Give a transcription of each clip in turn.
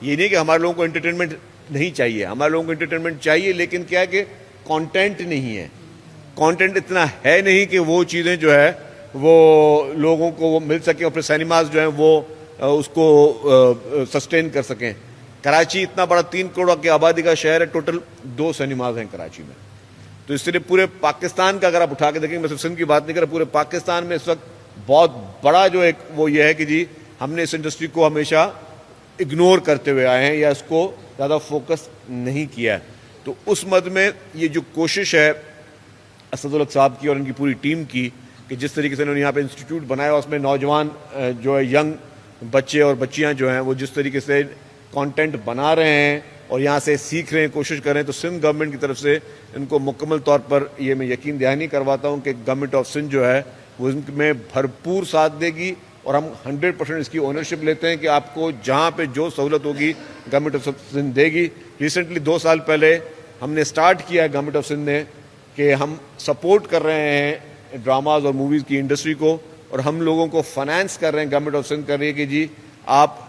یہ نہیں کہ ہمارے لوگوں کو انٹرٹینمنٹ نہیں چاہیے, ہمارے لوگوں کو انٹرٹینمنٹ چاہیے, لیکن کیا ہے کہ کانٹینٹ نہیں ہے, کانٹینٹ اتنا ہے نہیں کہ وہ چیزیں جو ہے وہ لوگوں کو وہ مل سکیں اور پھر سینماز جو ہیں وہ اس کو سسٹین کر سکیں. کراچی اتنا بڑا 3 کروڑ کی آبادی کا شہر ہے, ٹوٹل 2 سینماز ہیں کراچی میں. تو اس لیے پورے پاکستان کا اگر آپ اٹھا کے دیکھیں, میں صرف سندھ کی بات نہیں کر رہا, پورے پاکستان میں اس وقت بہت بڑا جو ایک وہ یہ ہے کہ جی ہم نے اس انڈسٹری کو ہمیشہ اگنور کرتے ہوئے آئے ہیں یا اس کو زیادہ فوکس نہیں کیا ہے. تو اس مد میں یہ جو کوشش ہے اسد الحق صاحب کی اور ان کی پوری ٹیم کی کہ جس طریقے سے انہوں نے یہاں پہ انسٹیٹیوٹ بنایا, اس میں نوجوان جو ہے ینگ بچے اور بچیاں جو ہیں وہ جس طریقے سے کانٹینٹ بنا رہے ہیں اور یہاں سے سیکھ رہے ہیں, کوشش کر رہے ہیں, تو سندھ گورنمنٹ کی طرف سے ان کو مکمل طور پر یہ میں یقین دہانی کرواتا ہوں کہ گورنمنٹ آف سندھ جو ہے وہ ان میں بھرپور ساتھ دے گی, اور ہم 100% اس کی اونرشپ لیتے ہیں کہ آپ کو جہاں پہ جو سہولت ہوگی گورنمنٹ آف سندھ دے گی. ریسنٹلی 2 سال پہلے ہم نے سٹارٹ کیا ہے گورنمنٹ آف سندھ نے کہ ہم سپورٹ کر رہے ہیں ڈراماز اور موویز کی انڈسٹری کو, اور ہم لوگوں کو فنانس کر رہے ہیں, گورنمنٹ آف سندھ کر رہی ہے کہ جی آپ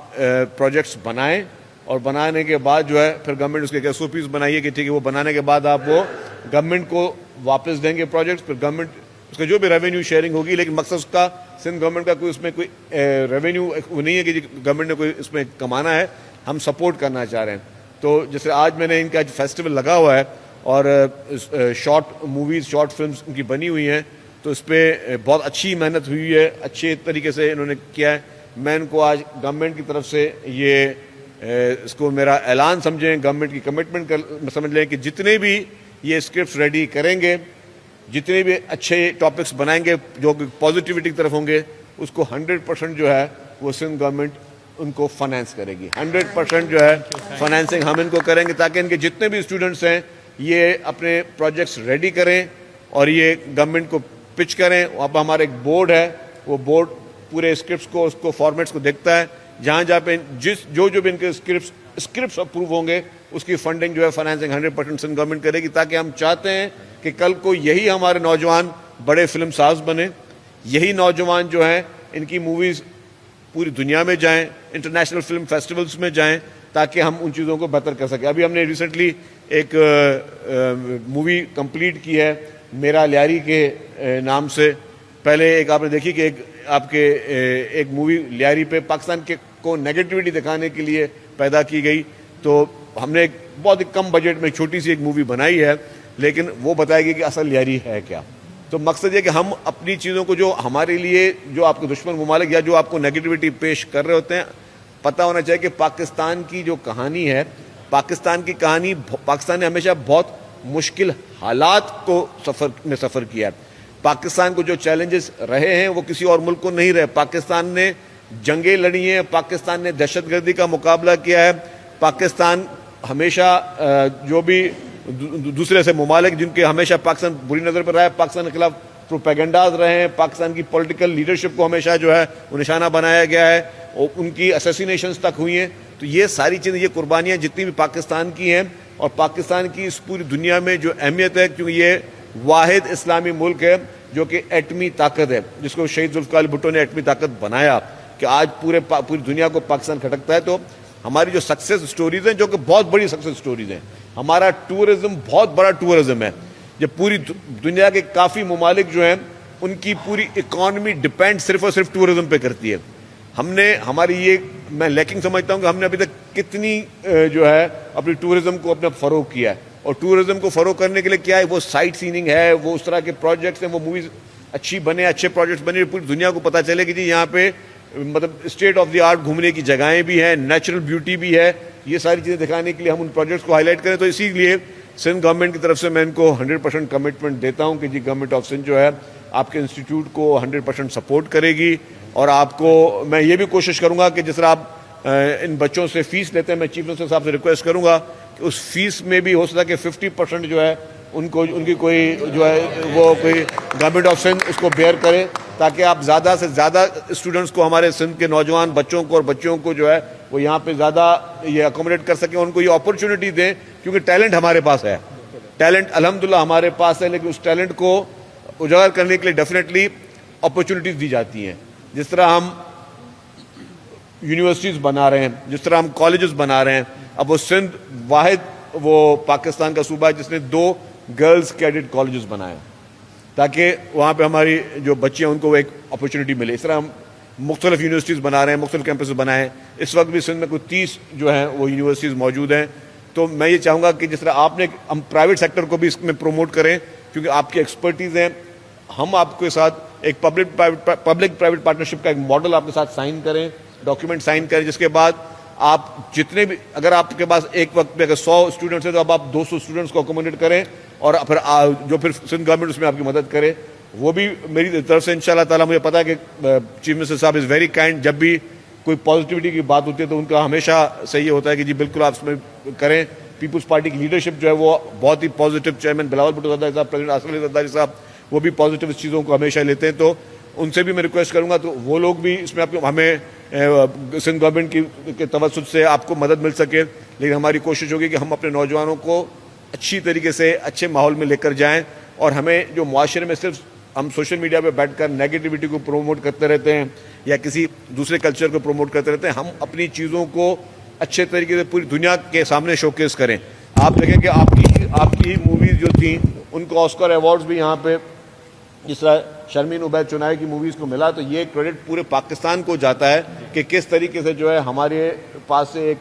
پروجیکٹس بنائیں, اور بنانے کے بعد جو ہے پھر گورنمنٹ اس کے SOPs بنائیے کہ ٹھیک ہے وہ بنانے کے بعد آپ وہ گورنمنٹ کو واپس دیں گے پروجیکٹس, پھر گورنمنٹ اس کا جو بھی ریونیو شیئرنگ ہوگی, لیکن مقصد اس کا سندھ گورنمنٹ کا کوئی اس میں کوئی ریونیو وہ نہیں ہے کہ گورنمنٹ نے کوئی اس میں کمانا ہے, ہم سپورٹ کرنا چاہ رہے ہیں. تو جیسے آج میں نے ان کا فیسٹیول لگا ہوا ہے اور شارٹ موویز شارٹ فلمز ان کی بنی ہوئی ہیں, تو اس پہ بہت اچھی محنت ہوئی ہے, اچھے طریقے سے انہوں نے کیا ہے. میں ان کو آج گورنمنٹ کی طرف سے یہ اس کو میرا اعلان سمجھیں, گورنمنٹ کی کمٹمنٹ سمجھ لیں کہ جتنے بھی یہ اسکرپٹس ریڈی کریں گے, جتنے بھی اچھے ٹاپکس بنائیں گے جو کہ پازیٹیوٹی کی طرف ہوں گے, اس کو 100% جو ہے وہ سندھ گورنمنٹ ان کو فنانس کرے گی. 100% جو ہے فنانسنگ ہم ان کو کریں گے تاکہ ان کے جتنے بھی اسٹوڈنٹس ہیں یہ اپنے پروجیکٹس ریڈی کریں اور یہ گورنمنٹ کو پچ کریں. اب ہمارا ایک بورڈ ہے, وہ بورڈ پورے اسکرپٹس کو اس کو فارمیٹس کو دیکھتا ہے, جہاں جہاں پہ جو بھی ان کے اسکرپٹس اپروو ہوں گے اس کی فنڈنگ جو ہے فنانسنگ 100% سندھ گورنمنٹ کرے گی, تاکہ ہم چاہتے ہیں کہ کل کو یہی ہمارے نوجوان بڑے فلم ساز بنے, یہی نوجوان جو ہیں ان کی موویز پوری دنیا میں جائیں, انٹرنیشنل فلم فیسٹیولز میں جائیں, تاکہ ہم ان چیزوں کو بہتر کر سکیں. ابھی ہم نے ریسنٹلی ایک مووی کمپلیٹ کی ہے میرا لیاری کے نام سے. پہلے ایک آپ نے دیکھی کہ آپ کے ایک مووی لیاری پہ پاکستان کے کو نیگیٹیوٹی دکھانے کے لیے پیدا کی گئی, تو ہم نے ایک بہت ہی کم بجٹ میں چھوٹی سی ایک مووی بنائی ہے, لیکن وہ بتائے گی کہ اصل لیاری ہے کیا. تو مقصد یہ کہ ہم اپنی چیزوں کو جو ہمارے لیے جو آپ کے دشمن ممالک یا جو آپ کو نیگیٹیوٹی پیش کر رہے ہوتے ہیں, پتہ ہونا چاہیے کہ پاکستان کی جو کہانی ہے, پاکستان کی کہانی, پاکستان نے ہمیشہ بہت مشکل حالات کو سفر کیا ہے. پاکستان کو جو چیلنجز رہے ہیں وہ کسی اور ملک کو نہیں رہے. پاکستان نے جنگیں لڑی ہیں, پاکستان نے دہشت گردی کا مقابلہ کیا ہے, پاکستان ہمیشہ جو بھی دوسرے سے ممالک جن کے ہمیشہ پاکستان بری نظر پر رہا ہے, پاکستان کے خلاف پروپیگنڈاز رہے ہیں, پاکستان کی پولیٹیکل لیڈرشپ کو ہمیشہ جو ہے وہ نشانہ بنایا گیا ہے, اور ان کی اسیسینیشنز تک ہوئی ہیں. تو یہ ساری چیزیں, یہ قربانیاں جتنی بھی پاکستان کی ہیں اور پاکستان کی اس پوری دنیا میں جو اہمیت ہے, کیونکہ یہ واحد اسلامی ملک ہے جو کہ ایٹمی طاقت ہے, جس کو شہید ذوالفقار علی بھٹو نے ایٹمی طاقت بنایا کہ آج پوری دنیا کو پاکستان کھٹکتا ہے. تو ہماری جو سکسیس سٹوریز ہیں, جو کہ بہت بڑی سکسیس سٹوریز ہیں, ہمارا ٹورزم بہت بڑا ٹورزم ہے. جب پوری دنیا کے کافی ممالک جو ہیں ان کی پوری اکانومی ڈپینڈ صرف اور صرف ٹورزم پہ کرتی ہے. ہماری یہ میں لیکنگ سمجھتا ہوں کہ ہم نے ابھی تک کتنی جو ہے اپنی ٹورزم کو اپنا فروغ کیا ہے. اور ٹورزم کو فروغ کرنے کے لیے کیا ہے, وہ سائٹ سیننگ ہے, وہ اس طرح کے پروجیکٹس ہیں, وہ موویز اچھی بنے, اچھے پروجیکٹس بنے, پوری دنیا کو پتہ چلے کہ جی یہاں پہ مطلب اسٹیٹ آف دی آرٹ گھومنے کی جگہیں بھی ہیں, نیچرل بیوٹی بھی ہے. یہ ساری چیزیں دکھانے کے لیے ہم ان پروجیکٹس کو ہائی لائٹ کریں. تو اسی لیے سندھ گورنمنٹ کی طرف سے میں ان کو 100% کمٹمنٹ دیتا ہوں کہ جی گورنمنٹ آف سندھ جو ہے آپ کے انسٹیٹیوٹ کو 100% سپورٹ کرے گی. اور آپ کو میں یہ بھی کوشش کروں گا کہ جس طرح آپ ان بچوں سے فیس لیتے ہیں, میں چیف منسٹر صاحب سے ریکویسٹ کروں گا کہ اس فیس میں بھی ہو سکتا ہے کہ 50% جو ہے ان کی کوئی جو ہے وہ کوئی گورنمنٹ آف سندھ اس کو بیئر کرے, تاکہ آپ زیادہ سے زیادہ اسٹوڈنٹس کو, ہمارے سندھ کے نوجوان بچوں کو اور بچیوں کو جو ہے وہ یہاں پہ زیادہ یہ اکوموڈیٹ کر سکیں, ان کو یہ اپرچونٹی دیں. کیونکہ ٹیلنٹ ہمارے پاس ہے, ٹیلنٹ الحمدللہ ہمارے پاس ہے, لیکن اس ٹیلنٹ کو اجاگر کرنے کے لیے ڈیفینیٹلی اپرچونٹیز دی جاتی ہیں. جس طرح ہم یونیورسٹیز بنا رہے ہیں, جس طرح ہم کالجز بنا رہے ہیں. اب وہ سندھ واحد وہ پاکستان کا صوبہ ہے جس نے 2 گرلز کیڈٹ کالجز بنائے تاکہ وہاں پہ ہماری جو بچے ہیں ان کو ایک اپرچونٹی ملے. اس طرح ہم مختلف یونیورسٹیز بنا رہے ہیں, مختلف کیمپسز بنائے ہیں. اس وقت بھی سندھ میں کوئی 30 جو ہیں وہ یونیورسٹیز موجود ہیں. تو میں یہ چاہوں گا کہ جس طرح آپ نے, ہم پرائیویٹ سیکٹر کو بھی اس میں پروموٹ کریں کیونکہ آپ کی ایکسپرٹیز ہیں. ہم آپ کے ساتھ ایک پبلک پرائیویٹ پارٹنرشپ کا ایک ماڈل آپ کے ساتھ سائن کریں, ڈاکیومنٹ سائن کریں, جس کے بعد آپ جتنے بھی, اگر آپ کے پاس ایک وقت میں اگر 100 اسٹوڈنٹس ہیں تو اب آپ 200 اسٹوڈنٹس کو اکوموڈیٹ کریں اور پھر جو پھر سندھ گورنمنٹ اس میں آپ کی مدد کرے. وہ بھی میری طرف سے انشاءاللہ تعالیٰ, مجھے پتا ہے کہ چیف منسٹر صاحب از ویری کائنڈ. جب بھی کوئی پازیٹیوٹی کی بات ہوتی ہے تو ان کا ہمیشہ صحیح ہوتا ہے کہ جی بالکل آپ اس میں کریں. پیپلز پارٹی کی لیڈرشپ جو ہے وہ بہت ہی پازیٹیو, چیئرمین بلاول بھٹو زرداری صاحب, پریزیڈنٹ آصف علی زرداری صاحب, وہ بھی پازیٹیو اس چیزوں کو ہمیشہ لیتے ہیں. تو ان سے بھی میں ریکویسٹ کروں گا تو وہ لوگ بھی اس میں آپ کو, ہمیں سندھ گورنمنٹ کے توسط سے آپ کو مدد مل سکے. لیکن ہماری کوشش ہوگی کہ ہم اپنے نوجوانوں کو اچھی طریقے سے اچھے ماحول میں لے کر جائیں. اور ہمیں جو معاشرے میں صرف ہم سوشل میڈیا پہ بیٹھ کر نیگیٹیوٹی کو پروموٹ کرتے رہتے ہیں یا کسی دوسرے کلچر کو پروموٹ کرتے رہتے ہیں, ہم اپنی چیزوں کو اچھے طریقے سے پوری دنیا کے سامنے شوکیس کریں. آپ دیکھیں کہ آپ کی موویز جو تھیں ان کو آسکر ایوارڈز بھی یہاں پہ جس طرح شرمین عبید چنائے کی موویز کو ملا, تو یہ کریڈٹ پورے پاکستان کو جاتا ہے کہ کس طریقے سے جو ہے ہمارے پاس سے ایک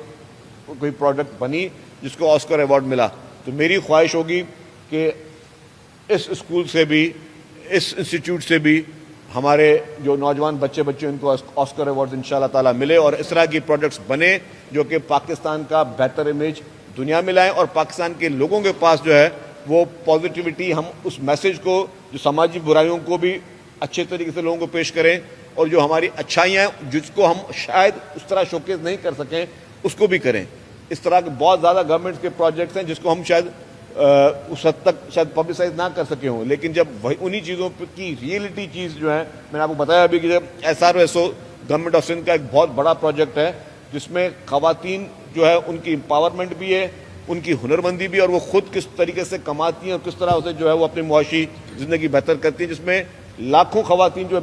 کوئی پروڈکٹ بنی جس کو آسکر ایوارڈ ملا. تو میری خواہش ہوگی کہ اس اسکول سے بھی, اس انسٹیٹیوٹ سے بھی ہمارے جو نوجوان بچے ان کو آسکر ایوارڈ انشاءاللہ تعالیٰ ملے اور اس طرح کی پروڈکٹس بنے جو کہ پاکستان کا بہتر امیج دنیا میں لائیں اور پاکستان کے لوگوں کے پاس جو ہے وہ پازیٹیوٹی, ہم اس میسج کو, جو سماجی برائیوں کو بھی اچھے طریقے سے لوگوں کو پیش کریں اور جو ہماری اچھائیاں ہیں جس کو ہم شاید اس طرح شوکیس نہیں کر سکیں اس کو بھی کریں. اس طرح کے بہت زیادہ گورنمنٹ کے پروجیکٹس ہیں جس کو ہم شاید اس حد تک شاید پبلسائز نہ کر سکے ہوں, لیکن جب انہی چیزوں کی ریئلٹی چیز جو ہے, میں نے آپ کو بتایا ابھی کہ جب SRO گورنمنٹ آف سندھ کا ایک بہت بڑا پروجیکٹ ہے جس میں خواتین جو ہے ان کی امپاورمنٹ بھی ہے, ان کی ہنرمندی بھی, اور وہ خود کس طریقے سے کماتی ہیں اور کس طرح اسے جو ہے وہ اپنی معاشی زندگی بہتر کرتی ہیں, جس میں لاکھوں خواتین جو ہے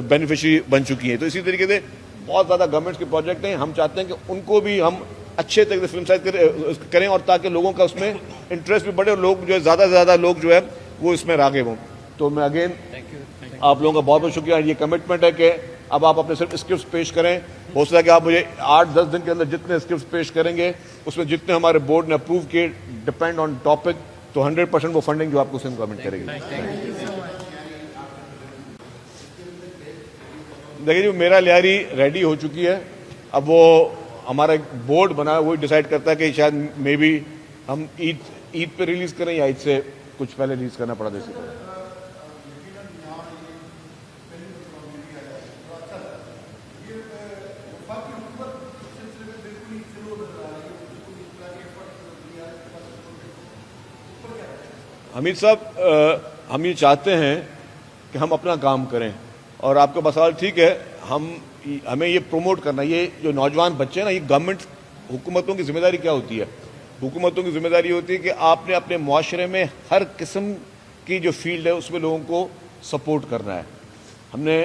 بینیفیشری بن چکی ہیں. تو اسی طریقے سے بہت زیادہ گورنمنٹ کے پروجیکٹ ہیں, ہم چاہتے ہیں کہ ان کو بھی ہم اچھے طریقے سے فلم سائز کریں اور تاکہ لوگوں کا اس میں انٹرسٹ بھی بڑھے اور لوگ جو ہے زیادہ سے زیادہ لوگ جو ہے وہ اس میں راغب ہوں. تو میں اگین آپ لوگوں کا بہت بہت شکریہ. یہ کمٹمنٹ ہے کہ اب آپ اپنے صرف اسکرپٹس پیش کریں. ہو سکتا ہے کہ آپ مجھے 8-10 دن کے اندر جتنے اسکرپٹس پیش کریں گے اس میں جتنے ہمارے بورڈ نے اپروو کیے ڈپینڈ آن ٹاپک, تو 100% وہ فنڈنگ جو آپ کو سندھ گورنمنٹ کرے گی. دیکھیے جو میرا لیاری ریڈی ہو چکی ہے, اب وہ ہمارا ایک بورڈ بنا ہے, وہی ڈیسائیڈ کرتا ہے کہ شاید مے بی ہم عید پہ ریلیز کریں یا عید سے کچھ پہلے ریلیز کرنا پڑا. جیسے حمید صاحب, ہم یہ چاہتے ہیں کہ ہم اپنا کام کریں اور آپ کا مسئلہ ٹھیک ہے, ہمیں یہ پروموٹ کرنا. یہ جو نوجوان بچے ہیں نا, یہ گورنمنٹ حکومتوں کی ذمہ داری کیا ہوتی ہے؟ حکومتوں کی ذمہ داری ہوتی ہے کہ آپ نے اپنے معاشرے میں ہر قسم کی جو فیلڈ ہے اس میں لوگوں کو سپورٹ کرنا ہے. ہم نے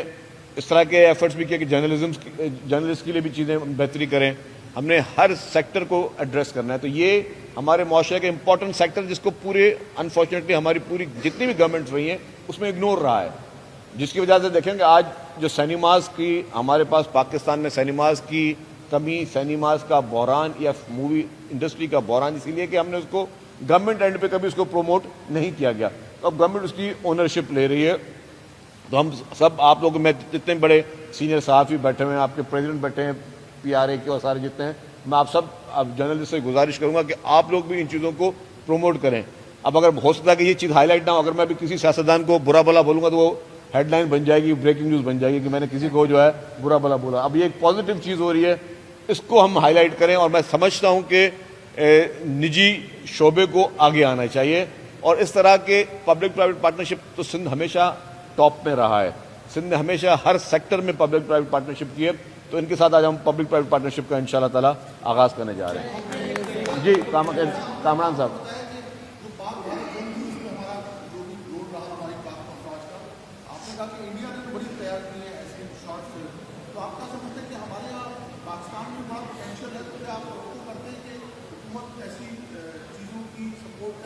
اس طرح کے ایفرٹس بھی کیا کہ جرنلسٹ کے لیے بھی چیزیں بہتری کریں. ہم نے ہر سیکٹر کو ایڈریس کرنا ہے. تو یہ ہمارے معاشرے کے امپورٹنٹ سیکٹر جس کو پورے انفارچونیٹلی ہماری پوری جتنی بھی گورنمنٹس رہی ہیں اس میں اگنور رہا ہے, جس کی وجہ سے دیکھیں کہ آج جو سینیماز کی ہمارے پاس پاکستان میں سینیماز کی کمی, سینیماز کا بحران یا مووی انڈسٹری کا بحران اسی لیے کہ ہم نے اس کو گورنمنٹ اینڈ پہ کبھی اس کو پروموٹ نہیں کیا گیا. تو اب گورنمنٹ اس کی اونرشپ لے رہی ہے. تو ہم سب, آپ لوگ میں جتنے بڑے سینئر صحافی بیٹھے ہوئے ہیں, آپ کے پریزیڈنٹ بیٹھے ہیں PRA کے اور سارے جتنے ہیں, میں آپ سب جرنلسٹ سے گزارش کروں گا کہ آپ لوگ بھی ان چیزوں کو پروموٹ کریں. اب اگر ہو سکتا ہے کہ یہ چیز ہائی لائٹ نہ ہو, اگر میں ابھی کسی سیاستدان کو برا بلا بولوں گا تو وہ ہیڈ لائن بن جائے گی, بریکنگ نیوز بن جائے گی کہ میں نے کسی کو جو ہے برا بلا بولا. اب یہ ایک پازیٹیو چیز ہو رہی ہے, اس کو ہم ہائی لائٹ کریں. اور میں سمجھتا ہوں کہ نجی شعبے کو آگے آنا چاہیے اور اس طرح کے پبلک پرائیویٹ پارٹنرشپ تو سندھ ہمیشہ ٹاپ میں رہا ہے. سندھ نے ہمیشہ ہر سیکٹر میں پبلک پرائیویٹ پارٹنرشپ کی ہے. تو ان کے ساتھ آج ہم پبلک پرائیویٹ پارٹنرشپ کا انشاءاللہ تعالی آغاز کرنے جا رہے ہیں. جی کامران صاحب. انڈیا نے بڑی تیار کی ہے ایسی شارٹ فلم, تو آپ کا سمجھتے ہیں کہ ہمارے